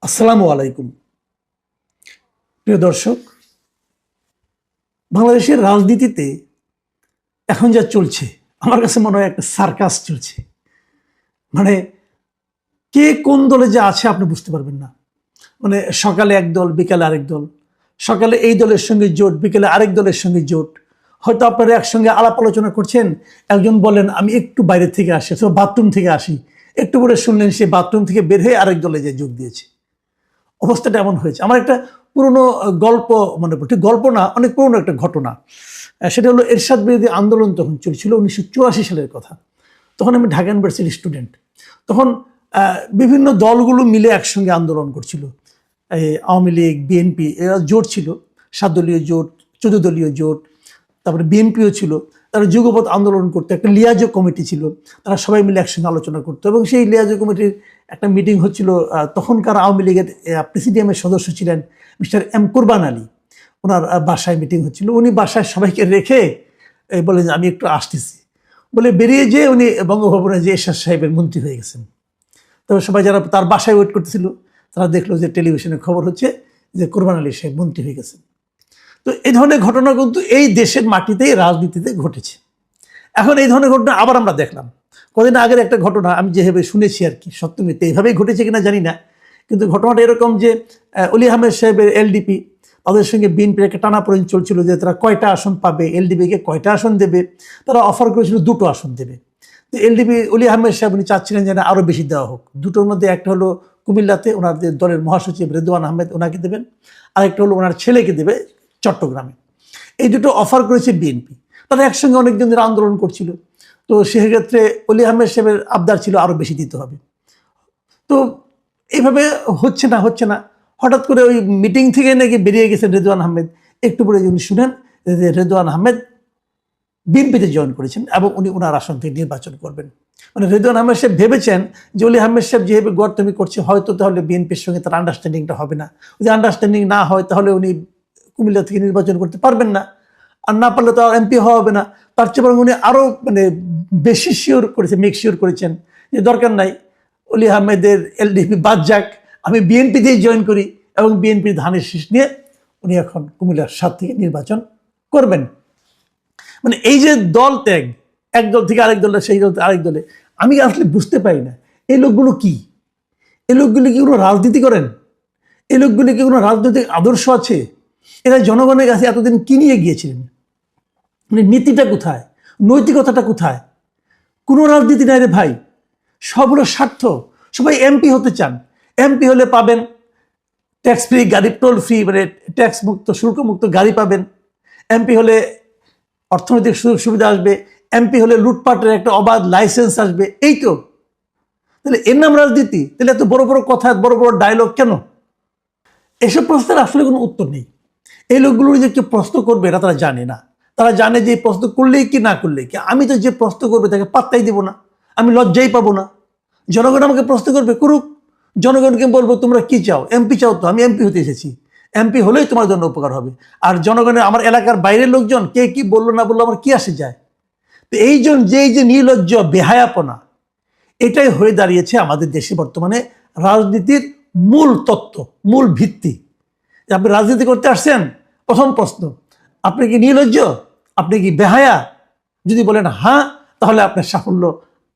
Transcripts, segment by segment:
আসসালামু আলাইকুম প্রিয় দর্শক। বাংলাদেশের রাজনীতিতে এখন যা চলছে আমার কাছে মনে হয় একটা সার্কাস চলছে। মানে কে কোন দলে যে আছে আপনি বুঝতে পারবেন না। মানে সকালে এক দল, বিকালে আরেক দল, সকালে এই দলের সঙ্গে জোট, বিকেলে আরেক দলের সঙ্গে জোট। হয়তো আপনারা একসঙ্গে আলাপ আলোচনা করছেন, একজন বলেন আমি একটু বাইরে থেকে আসি অথবা বাথরুম থেকে আসি, একটু পরে শুনলেন সে বাথরুম থেকে বের হয়ে আরেক দলে যে যোগ দিয়েছে। অবস্থাটা এমন হয়েছে। আমার একটা পুরনো গল্প মনে পড়ে, ঠিক গল্প না, অনেক পুরনো একটা ঘটনা। সেটা হলো এরশাদ বিরোধী আন্দোলন তখন চলছিল 1984 সালের কথা। তখন আমি ঢাকা ইউনিভার্সিটির স্টুডেন্ট। তখন বিভিন্ন দলগুলো মিলে একসঙ্গে আন্দোলন করছিল। এই আওয়ামী লীগ, বিএনপি, এরা জোট ছিল, 7 দলীয় জোট, 14 দলীয় জোট, তারপরে বিএনপিও ছিল। তারা যুগপৎ আন্দোলন করতো, একটা লিয়াজো কমিটি ছিল, তারা সবাই মিলে একসঙ্গে আলোচনা করতো। এবং সেই লিয়াজো কমিটির একটা মিটিং হচ্ছিল। তখনকার আওয়ামী লীগের প্রেসিডিয়ামের সদস্য ছিলেন মিস্টার এম কোরবান আলী। ওনার বাসায় মিটিং হচ্ছিল। উনি বাসায় সবাইকে রেখে বলে যে আমি একটু আসতেছি বলে বেরিয়ে যেয়ে উনি বঙ্গভবনে যে এরশাদ সাহেবের মন্ত্রী হয়ে গেছেন। তো সবাই যারা তার বাসায় ওয়েট করতেছিল তারা দেখলো যে টেলিভিশনে খবর হচ্ছে যে কোরবান আলী সাহেব মন্ত্রী হয়ে গেছেন। তো এই ধরনের ঘটনা কিন্তু এই দেশের মাটিতেই রাজনীতিতে ঘটেছে। এখন এই ধরনের ঘটনা আবার আমরা দেখলাম। কদিন আগের একটা ঘটনা আমি যেভাবে শুনেছি আর কি, সত্য মিথ্যে এইভাবেই ঘটেছে কিনা জানি না, কিন্তু ঘটনাটা এরকম যে অলি আহমেদ সাহেবের এলডিপি, তাদের সঙ্গে বিএনপির একটা টানাপোড়েন চলছিল যে তারা কয়টা আসন পাবে, এলডিপিকে কয়টা আসন দেবে। তারা অফার করেছিল 2টো আসন দেবে। তো এলডিপি অলি আহমেদ সাহেব উনি চাচ্ছিলেন যে আরও বেশি দেওয়া হোক। দুটোর মধ্যে একটা হলো কুমিল্লাতে ওনাদের দলের মহাসচিব রেদওয়ান আহমেদ, ওনাকে দেবেন। আরেকটা হলো ওনার ছেলেকে দেবে চট্টগ্রামে। এই দুটো অফার করেছে বিএনপি। তারা একসঙ্গে অনেকদিন ধরে আন্দোলন করছিল। তো সেক্ষেত্রে অলি আহমেদ সাহেবের আবদার ছিল আরও বেশি দিতে হবে। তো এইভাবে হচ্ছে না, হঠাৎ করে ওই মিটিং থেকে নাকি বেরিয়ে গেছেন রেদওয়ান আহমেদ। একটু পরে উনি শুনেন যে রেদওয়ান আহমেদ বিএনপিতে জয়েন করেছেন এবং উনি ওনার আসন থেকে নির্বাচন করবেন। মানে রেদওয়ান আহমেদ সাহেব ভেবেছেন যে অলি আহমেদ সাহেব যেভাবে গড়তমি করছে হয়তো তাহলে বিএনপির সঙ্গে তার আন্ডারস্ট্যান্ডিংটা হবে না। যদি আন্ডারস্ট্যান্ডিং না হয় তাহলে উনি কুমিল্লা থেকে নির্বাচন করতে পারবেন না, আর না পারলে তো আর এমপি হবে না। তার চেয়ে বরং উনি আরও বেশি শিওর করেছেন, মেক শিওর করেছেন যে দরকার নাই, অলি আহমেদের এলডিপি বাদ যাক, আমি বিএনপিতেই জয়েন করি এবং বিএনপির ধানের শীষ নিয়ে উনি এখন কুমিল্লার 7 থেকে নির্বাচন করবেন। মানে এই যে দল ত্যাগ, এক দল থেকে আরেক দলে, সেই দল থেকে আরেক দলে, আমি আসলে বুঝতে পারি না এই লোকগুলো কি, এই লোকগুলি কি কোনো রাজনীতি করেন? এই লোকগুলি কি কোনো রাজনৈতিক আদর্শ আছে? এরা জনগণের কাছে এতদিন কি নিয়ে গিয়েছিলেন? মানে নীতিটা কোথায়, নৈতিকতাটা কোথায়? কোনো রাজনীতি নাই রে ভাই, সব হলো স্বার্থ। সবাই এমপি হতে চান, এমপি হলে পাবেন ট্যাক্স ফ্রি গাড়ি, টোল ফ্রি, মানে ট্যাক্স মুক্ত, শুল্ক মুক্ত গাড়ি পাবেন। এমপি হলে অর্থনৈতিক সুযোগ সুবিধা আসবে। এমপি হলে লুটপাটের একটা অবাধ লাইসেন্স আসবে। এই তো, তাহলে এর নাম রাজনীতি? তাহলে এত বড় বড় কথা, বড় বড় ডায়লগ কেন? এসব প্রশ্নের আসলে কোনো উত্তর নেই। এই লোকগুলোর যে কেউ প্রশ্ন করবে এটা তারা জানে না। তারা জানে যে প্রশ্ন করলেই কি না করলেই কি, আমি তো যে প্রশ্ন করবে তাকে পাত্তাই দেবো না, আমি লজ্জাই পাবো না। জনগণ আমাকে প্রশ্ন করবে, করুক। জনগণকে বলবো তোমরা কি চাও, এমপি চাও? তো আমি এমপি হতে এসেছি, এমপি হলেই তোমার জন্য উপকার হবে। আর জনগণের, আমার এলাকার বাইরের লোকজন কে কি বললো না বললো আমার কি আসে যায়? তো এই যে নির্লজ্জ বেহায়াপনা, এটাই হয়ে দাঁড়িয়েছে আমাদের দেশে বর্তমানে রাজনীতির মূল তত্ত্ব, মূল ভিত্তি। আপনি রাজনীতি করতে আসছেন, প্রথম প্রশ্ন, আপনি কি নির্লজ্জ, আপনি কি বেহায়া? যদি বলেন হ্যাঁ, তাহলে আপনার সাফল্য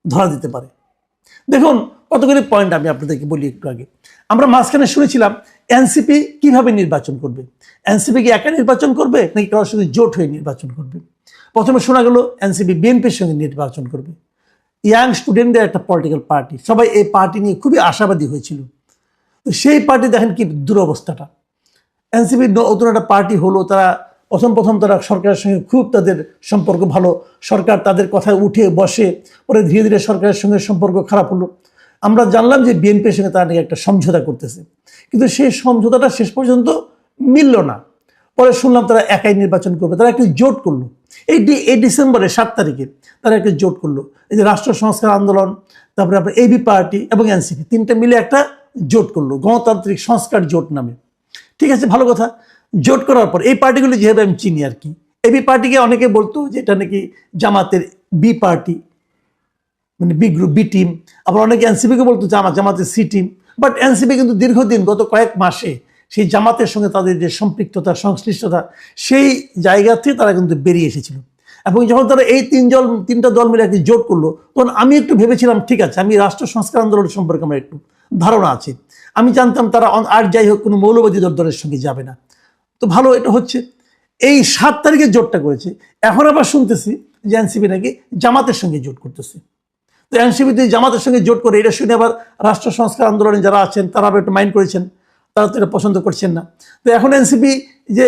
ধরা দিতে পারে। দেখুন কতগুলি পয়েন্ট আমি আপনাদেরকে বলি একটু আগে। আমরা মাঝখানে শুনেছিলাম এনসিপি কিভাবে নির্বাচন করবে। এনসিপি কি একা নির্বাচন করবে নাকি কারোর সঙ্গে জোট হয়ে নির্বাচন করবে? প্রথমে শোনা গেল এনসিপি বিএনপির সঙ্গে নির্বাচন করবে। ইয়াং স্টুডেন্টদের একটা পলিটিক্যাল পার্টি, সবাই এই পার্টি নিয়ে খুবই আশাবাদী হয়েছিল। তো সেই পার্টি দেখেন কি দুরবস্থাটা। এনসিপি নতুন একটা পার্টি হলো, তারা প্রথম তারা সরকারের সঙ্গে খুব তাদের সম্পর্ক ভালো, সরকার তাদের কথায় উঠে বসে, পরে ধীরে ধীরে সরকারের সঙ্গে সম্পর্ক খারাপ হলো। আমরা জানলাম যে বিএনপির সঙ্গে তারা নাকি একটা সমঝোতা করতেছে, কিন্তু সেই সমঝোতাটা শেষ পর্যন্ত মিলল না। পরে শুনলাম তারা একাই নির্বাচন করবে, তারা একটি জোট করলো। এই ডিসেম্বরে 7 তারিখে তারা একটা জোট করলো। এই যে রাষ্ট্র সংস্কার আন্দোলন, তারপরে আপনার এবি পার্টি এবং এনসিপি, 3টে মিলে একটা জোট করলো, গণতান্ত্রিক সংস্কার জোট নামে। ঠিক আছে, ভালো কথা। জোট করার পর এই পার্টিগুলি যেভাবে আমি চিনি আর কি, এবি পার্টিকে অনেকে বলতো যে এটা নাকি জামাতের বি পার্টি, মানে বি গ্রুপ, বি টিম। আবার অনেকে এনসিপিকে বলতো জামাতের সি টিম। বাট এনসিপি কিন্তু দীর্ঘদিন গত কয়েক মাসে সেই জামাতের সঙ্গে তাদের যে সম্পৃক্ততা সংশ্লিষ্টতা সেই জায়গা থেকে তারা কিন্তু বেরিয়ে এসেছিল। এবং যখন তারা এই তিনটা দল মিলে একটি জোট করলো, তখন আমি একটু ভেবেছিলাম ঠিক আছে, আমি রাষ্ট্র সংস্কার আন্দোলন সম্পর্কে আমার একটু ধারণা আছে, আমি জানতাম তারা আর যাই হোক কোনো মৌলবাদী দলের সঙ্গে যাবে না। তো ভালো, এটা হচ্ছে এই 7 তারিখে জোটটা করেছে। এখন আবার শুনতেছি যে এনসিপি নাকি জামাতের সঙ্গে জোট করতেছে। তো এনসিপি জামাতের সঙ্গে জোট করে এটা শুনে আবার রাষ্ট্র সংস্কার আন্দোলনে যারা আছেন তারা আবার একটু মাইন্ড করেছেন, তারা তো এটা পছন্দ করছেন না। তো এখন এনসিপি যে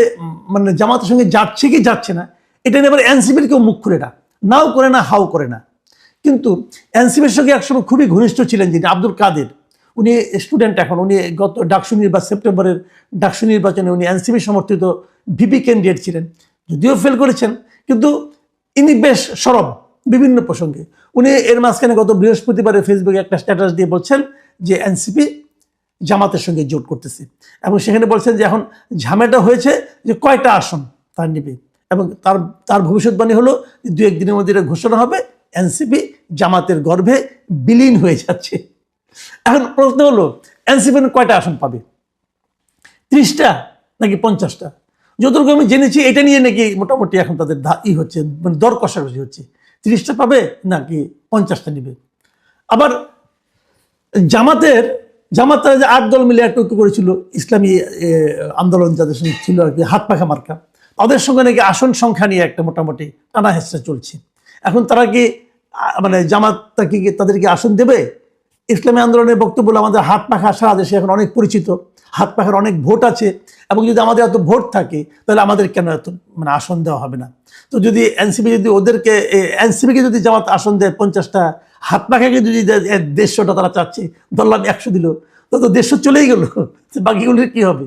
মানে জামাতের সঙ্গে যাচ্ছে কি যাচ্ছে না, এটা নিয়ে আবার এনসিপির কেউ মুখ খুলে না, নাও করে না, হাও করে না। কিন্তু এনসিপির সঙ্গে একসময় খুবই ঘনিষ্ঠ ছিলেন যিনি আব্দুল কাদের, উনি স্টুডেন্ট, এখন উনি গত সেপ্টেম্বরের ডাকসু নির্বাচনে উনি এনসিপি সমর্থিত ভিপি ক্যান্ডিডেট ছিলেন, যদিও ফেল করেছেন, কিন্তু ইনি বেশ সরব বিভিন্ন প্রসঙ্গে। উনি এর মাঝখানে গত বৃহস্পতিবারে ফেসবুকে একটা স্ট্যাটাস দিয়ে বলছেন যে এনসিপি জামাতের সঙ্গে জোট করতেছে, এবং সেখানে বলছেন যে এখন ঝামেলাটা হয়েছে যে কয়টা আসন তার নিবে, এবং তার ভবিষ্যৎবাণী হলো 2-1 দিনের মধ্যে এটা ঘোষণা হবে, এনসিপি জামাতের গর্ভে বিলীন হয়ে যাচ্ছে। এখন প্রশ্ন হলো এনসিপি কয়টা আসন পাবে, 30টা নাকি 50টা? যতটুকু আমি জেনেছি এটা নিয়ে নাকি মোটামুটি এখন তাদের হচ্ছে, মানে দর কষাকষি হচ্ছে, 30টা পাবে নাকি 50টা নিবে। আবার জামাত যে 8 দল মিলে একটা ঐক্য করেছিল, ইসলামী আন্দোলন যাদের সঙ্গে ছিল আর কি, হাত পাখা মার্কা, তাদের সঙ্গে নাকি আসন সংখ্যা নিয়ে একটা মোটামুটি টানা হেঁচড়া চলছে। এখন তারা কি মানে জামাতটা কি তাদেরকে আসন দেবে? ইসলামী আন্দোলনের বক্তব্য হলো আমাদের হাত পাখা সারা দেশে এখন অনেক পরিচিত, হাত পাখার অনেক ভোট আছে, এবং যদি আমাদের এত ভোট থাকে তাহলে আমাদের কেন এত মানে আসন দেওয়া হবে না? তো যদি এনসিপি যদি এনসিপিকে যদি জামাত আসন দেয় 50টা, হাত পাখাকে যদি 150টা তারা চাচ্ছে, ধরলাম 100 দিল, তো 150 চলেই গেল, বাকিগুলির কি হবে?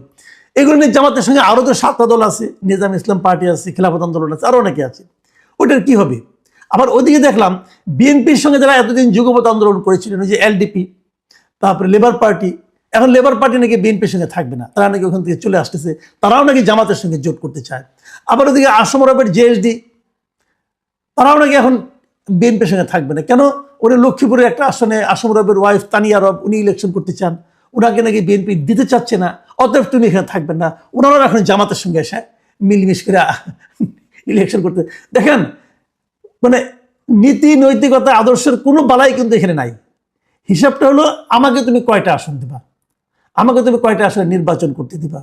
এগুলো নিয়ে জামাতের সঙ্গে আরও তো 7টা দল আছে, নিজাম ইসলাম পার্টি আছে, খিলাফত আন্দোলন আছে, আরও অনেকে আছে, ওটার কি হবে? আবার ওদিকে দেখলাম বিএনপির সঙ্গে যারা এতদিন যুগপৎ আন্দোলন করেছিলেন, যে এলডিপি, তারপরে লেবার পার্টি, এখন লেবার পার্টি নাকি বিএনপির সঙ্গে থাকবে না, তারা নাকি ওখান থেকে চলে আসতেছে, তারাও নাকি জামাতের সঙ্গে জোট করতে চায়। আবার ওদিকে আসম রবের জেএসডি, তারাও নাকি এখন বিএনপির সঙ্গে থাকবে না। কেন? উনি লক্ষ্মীপুরের একটা আসনে আসম রবের ওয়াইফ তানিয়া রব, উনি ইলেকশন করতে চান, ওনাকে নাকি বিএনপি দিতে চাচ্ছে না, অতএব তুমি এখানে থাকবেন না। ওনারাও এখন জামাতের সঙ্গে এসে মিলমিশ করে ইলেকশন করতে। দেখেন, মানে নীতি নৈতিকতা আদর্শের কোনো বালাই কিন্তু এখানে নাই। হিসাবটা হলো আমাকে তুমি কয়টা আসন দিবা, আমাকে তুমি কয়টা আসনে নির্বাচন করতে দিবা।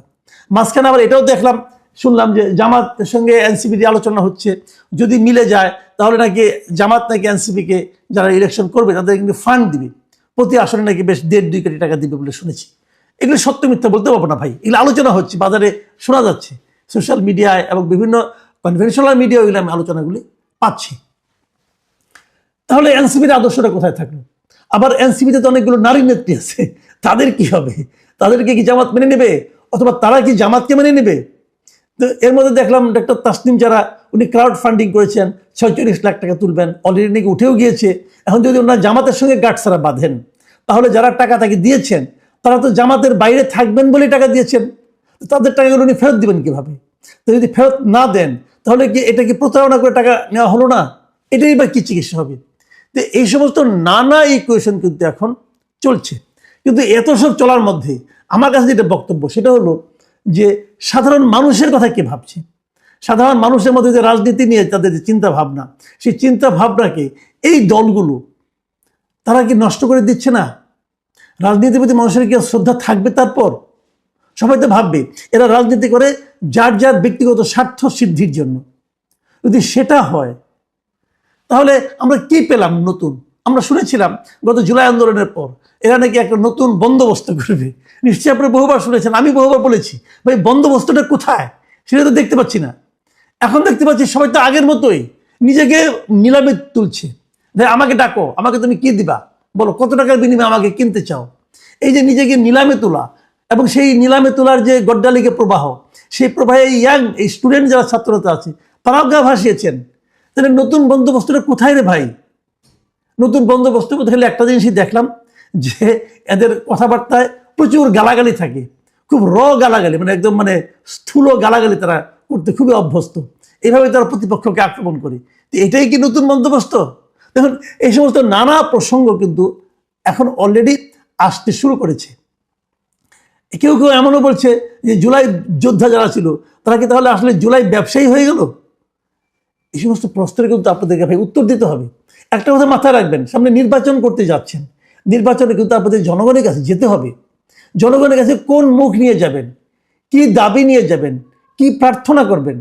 মাঝখানে আবার এটাও দেখলাম, শুনলাম যে জামাতের সঙ্গে এনসিপির আলোচনা হচ্ছে, যদি মিলে যায় তাহলে নাকি জামাত নাকি এনসিপিকে যারা ইলেকশন করবে তাদের কিন্তু ফান্ড দিবে, প্রতি আসনে নাকি বেশ 1.5-2 কোটি টাকা দিবে বলে শুনেছি। এগুলো সত্য মিথ্যা বলতে পারবো না ভাই, এগুলো আলোচনা হচ্ছে, বাজারে শোনা যাচ্ছে, সোশ্যাল মিডিয়ায় এবং বিভিন্ন কনভেনশনাল মিডিয়া এগুলো আমি আলোচনাগুলি পাচ্ছি। তাহলে এনসিপির আদর্শটা কোথায় থাকলো? আবার এনসিপিতে তো অনেকগুলো নারী নেত্রী আছে, তাদের কি হবে? তাদেরকে কি জামাত মেনে নেবে, অথবা তারা কি জামাতকে মেনে নেবে? তো এর মধ্যে দেখলাম ডক্টর তাসনিম যারা, উনি ক্রাউড ফান্ডিং করেছেন, 46 লাখ টাকা তুলবেন, অলরেডি নাকি উঠেও গিয়েছে। এখন যদি ওনারা জামাতের সঙ্গে গাঁটছাড়া বাঁধেন, তাহলে যারা টাকা তাকে দিয়েছেন তারা তো জামাতের বাইরে থাকবেন বলে টাকা দিয়েছেন, তাদের টাকাগুলো উনি ফেরত দিবেন কিভাবে? তো যদি ফেরত না দেন তাহলে কি এটা কি প্রতারণা করে টাকা নেওয়া হলো না? এটাই বা কি চিকিৎসা হবে? তো এই সমস্ত নানা ইকুয়েশন কিন্তু এখন চলছে। কিন্তু এত সব চলার মধ্যে আমার কাছে যেটা বক্তব্য সেটা হলো যে সাধারণ মানুষের কথা কে ভাবছে, সাধারণ মানুষের মধ্যে যে রাজনীতি নিয়ে তাদের যে চিন্তা ভাবনা, সেই চিন্তা ভাবনাকে এই দলগুলো তারা কি নষ্ট করে দিচ্ছে না? রাজনীতির প্রতি মানুষের কি শ্রদ্ধা থাকবে? তারপর সবাই তো ভাববে এরা রাজনীতি করে যার যার ব্যক্তিগত স্বার্থ সিদ্ধির জন্য। যদি সেটা হয় তাহলে আমরা কি পেলাম নতুন? আমরা শুনেছিলাম গত জুলাই আন্দোলনের পর এরা নাকি একটা নতুন বন্দোবস্ত করবে, নিশ্চয়ই আপনারা বহুবার শুনেছেন, আমি বহুবার বলেছি, ভাই বন্দোবস্তটা কোথায় সেটা তো দেখতে পাচ্ছি না। এখন দেখতে পাচ্ছি সবাই তো আগের মতোই নিজেকে নিলামে তুলছে, ভাই আমাকে ডাকো, আমাকে তুমি কি দিবা, বলো কত টাকার বিনিময়ে আমাকে কিনতে চাও। এই যে নিজেকে নিলামে তোলা, এবং সেই নিলামে তোলার যে গড্ডালিকে প্রবাহ, সেই প্রবাহে এই স্টুডেন্ট যারা ছাত্রতা আছে তারাও গা ভাসিয়েছেন। তাহলে নতুন বন্দোবস্তটা কোথায় রে ভাই? নতুন বন্দোবস্ত বলতে গেলে একটা জিনিসই দেখলাম যে এদের কথাবার্তায় প্রচুর গালাগালি থাকে, খুব গালাগালি, মানে একদম মানে স্থূল গালাগালি তারা করতে খুবই অভ্যস্ত, এইভাবে তারা প্রতিপক্ষকে আক্রমণ করে। তো এটাই কি নতুন বন্দোবস্ত? দেখুন এই সমস্ত নানা প্রসঙ্গ কিন্তু এখন অলরেডি আসতে শুরু করেছে। কেউ কেউ এমনও বলছে যে জুলাই যোদ্ধা যারা ছিল তারা কি তাহলে আসলে জুলাই ব্যবসায়ী হয়ে গেল? এই সমস্ত প্রশ্নের কিন্তু আপনাদেরকে ভাই উত্তর দিতে হবে। একটা কথা মাথায় রাখবেন, সামনে নির্বাচন করতে যাচ্ছেন, নির্বাচনে কিন্তু আপনাদের জনগণের কাছে যেতে হবে। জনগণের কাছে কোন মুখ নিয়ে যাবেন, কি দাবি নিয়ে যাবেন, কি প্রার্থনা করবেন।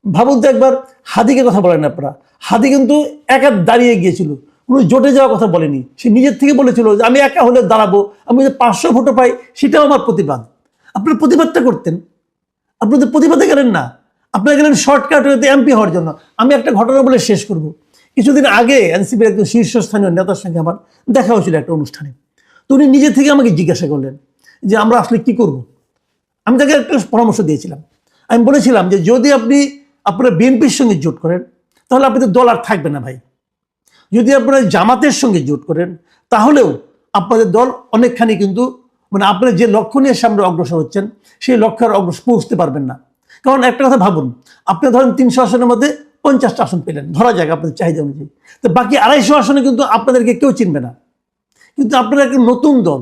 ভাবুন তো একবার, হাদিকে কথা বলেন আপনারা। হাদি কিন্তু একা দাঁড়িয়ে গিয়েছিল, কোনো জোটে যাওয়ার কথা বলেনি। সে নিজের থেকে বলেছিল যে আমি একা হলে দাঁড়াবো, আমি যদি 500 ভোটও পাই সেটাও আমার প্রতিবাদ। আপনারা প্রতিবাদটা করতেন, আপনাদের প্রতিবাদে গেলেন না, আপনারা গেলেন শর্টকাট হতে এমপি হওয়ার জন্য। আমি একটা ঘটনা বলে শেষ করব। কিছুদিন আগে এনসিপির একজন শীর্ষস্থানীয় নেতার সঙ্গে আমার দেখা হয়েছিল একটা অনুষ্ঠানে। তো উনি নিজে থেকে আমাকে জিজ্ঞাসা করলেন যে আমরা আসলে কি করব। আমি তাকে একটা পরামর্শ দিয়েছিলাম। আমি বলেছিলাম যে যদি আপনি আপনারা বিএনপির সঙ্গে জোট করেন তাহলে আপনাদের দল আর থাকবে না ভাই। যদি আপনারা জামাতের সঙ্গে জোট করেন তাহলেও আপনাদের দল অনেকখানি কিন্তু মানে আপনারা যে লক্ষ্য নিয়ে সামনে অগ্রসর হচ্ছেন সেই লক্ষ্যের অগ্রসর পৌঁছতে পারবেন না। কারণ একটা কথা ভাবুন, আপনি ধরেন 300 আসনের মধ্যে 50টা আসন পেলেন, ধরা যাক আপনাদের চাহিদা অনুযায়ী, তো বাকি 250 আসনে কিন্তু আপনাদেরকে কেউ চিনবে না। কিন্তু আপনারা একটা নতুন দল,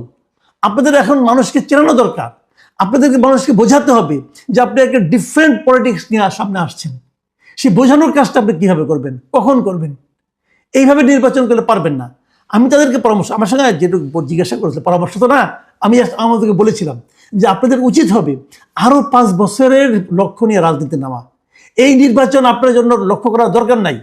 আপনাদের এখন মানুষকে চেনানো দরকার। আপনাদেরকে মানুষকে বোঝাতে হবে যে আপনি একটা ডিফারেন্ট পলিটিক্স নিয়ে সামনে আসছেন। সেই বোঝানোর কাজটা আপনি কীভাবে করবেন, কখন করবেন? এইভাবে নির্বাচন করলে পারবেন না। আমি তাদেরকে পরামর্শ, আমার সঙ্গে যেটুকু জিজ্ঞাসা করেছিল পরামর্শ তো না, আমি আমাদেরকে বলেছিলাম যে আপনাদের উচিত হবে আরও 5 বছরের লক্ষ্য নিয়ে রাজনীতি নেওয়া। এই নির্বাচন আপনার জন্য লক্ষ্য করার দরকার নাই।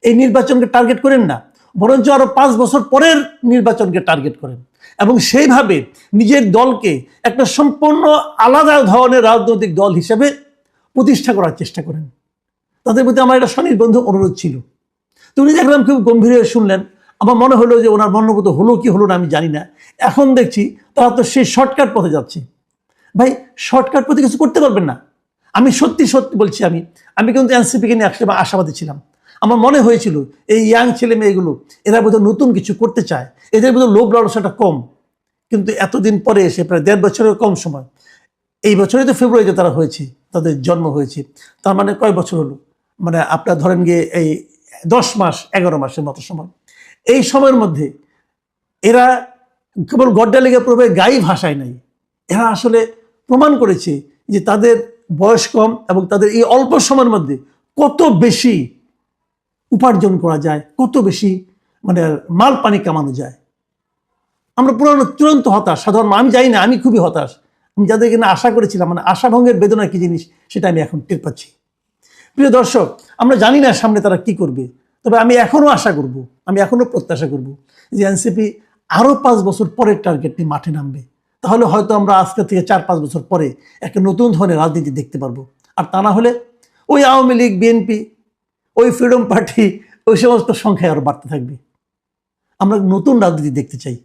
এই নির্বাচনকে টার্গেট করেন না, বরঞ্চ আরও 5 বছর পরের নির্বাচনকে টার্গেট করেন এবং সেইভাবে নিজের দলকে একটা সম্পূর্ণ আলাদা ধরনের রাজনৈতিক দল হিসেবে প্রতিষ্ঠা করার চেষ্টা করেন। তাদের প্রতি আমার একটা স্বনির্বন্ধ অনুরোধ ছিল। তো উনি দেখলাম খুব গম্ভীর হয়ে শুনলেন। আমার মনে হলো যে ওনার মনোভূত হলো কি হলো না আমি জানি না। এখন দেখছি তারা তো সেই শর্টকাট পথে যাচ্ছে। ভাই, শর্টকাট পথে কিছু করতে পারবেন না। আমি সত্যি সত্যি বলছি, আমি কিন্তু এনসিপিকে নিয়ে একসময় আশাবাদী ছিলাম। আমার মনে হয়েছিল এই ইয়াং ছেলে মেয়েগুলো এরা বোধহয় নতুন কিছু করতে চায়, এদের বোধহয় লোভ লালসাটা কম। কিন্তু এতদিন পরে এসে প্রায় 1.5 বছরের কম সময়, এই বছরই তো ফেব্রুয়ারিতে তারা হয়েছে, তাদের জন্ম হয়েছে, তার মানে কয় বছর হলো, মানে আপনার ধরেন গিয়ে এই 10 মাস 11 মাসের মতো সময়। এই সময়ের মধ্যে এরা কেবল গড্ডা লেগে পড়বে গায়ে ভাষায় নাই, এরা আসলে প্রমাণ করেছে যে তাদের বয়স কম এবং তাদের এই অল্প সময়ের মধ্যে কত বেশি উপার্জন করা যায়, কত বেশি মানে মাল পানি কামানো যায়। আমরা পুরো চূড়ান্ত হতাশ সাধারণ, আমি জানি না, আমি খুবই হতাশ। আমি যাদেরকে না আশা করেছিলাম, মানে আশাভঙ্গের বেদনা কি জিনিস সেটা আমি এখন টের পাচ্ছি। প্রিয় দর্শক, আমরা জানি না সামনে তারা কি করবে, তবে আমি এখনো আশা করব, আমি এখনো প্রত্যাশা করব যে এনসিপি আরও 5 বছর পরের টার্গেট নিয়ে মাঠে নামবে। তাহলে হয়তো আমরা আজকে থেকে 4-5 বছর পরে একটা নতুন ধরনের রাজনীতি দেখতে পারবো। আর তা না হলে ওই আওয়ামী লীগ, বিএনপি, ওই ফ্রিডম পার্টি, ওই সমস্ত সংখ্যায় আরও বাড়তে থাকবে। আমরা নতুন রাজনীতি দেখতে চাই।